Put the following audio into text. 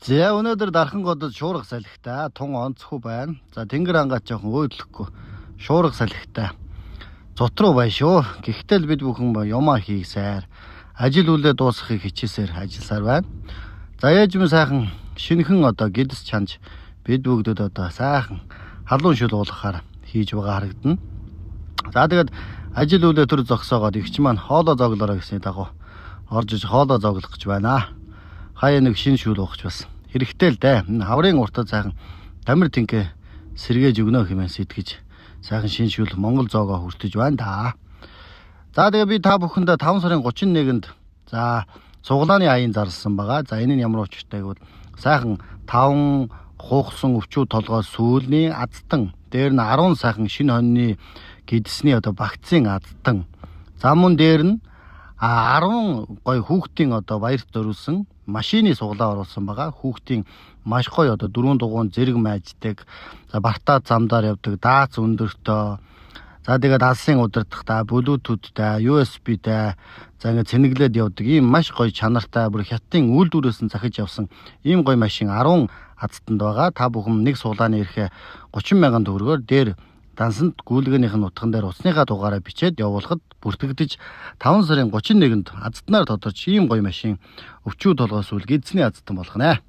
За өнөөдөр дархан годод шуурга салхитай тун онцгүй байна. За тэнгэр ангаа жоохон өөдлөхгүй шуурга салхитай зутруу байна шүү. Гэхдээ л бид бүхэн юмаа хийсээр ажил үлээ дуусгахыг хичээсээр ажилласаар байна. За ээж минь сайхан шинэхэн гидс чанж бид бүгдд сайхан халуун шүл уулгахаар хийж байгаа харагдана. За тэгээд ажил үлээ төр зогсоогоод игч маань хоолоо зоглоорой гэсний дагуу орж иж хоолоо зоглох гэж байна. Хаяа нэг шинэ шүүл уугч бас хэрэгтэй л дээ. Хаврын уртад сайхан тамир тинкэ сэргээж өгнө хэмээн сэтгэж сайхан шинэ шүүл Монгол зоогоо хүртэж байна да. За тэгээ би та бүхэндээ 5 сарын 31-нд за суглааны аян зарласан байгаа. За энэ нь ямар учиртай гэвэл сайхан 5 хуухсан өвчүү толгой сүүлний азтан дээр нь 10 сайхан шинэ хоньны гидсний багцын азтан. За мөн дээр нь 10 гой хүүхдийн баярт зориулсан машины суглаа оруулсан байгаа. Хүүхдийн маш гоё 4 дугуун зэрэг майждаг. За бартаа замдаар явдаг, даац өндөртөө. За тэгээд алсын удирдахтай, Bluetooth-тай, USB-тай за ингэ цэнэглээд явдаг. Ийм маш гоё чанартай бүр хятадын үйлдвэрээс нь захиж явсан ийм гоё машин 10 азтанд байгаа. Та бүхэн нэг суглааны ирэхээ 30 мянган төгрөгөөр дээр дансанд гүйлгээнийх нь утган дээр утасныхаа дугаараа бичээд явуулахад бүртгэгдэж 5 сарын 31-нд азтнаар тодорч ийм гоё машин өвчүү толгой сүүл гидсний азтан болох нэ.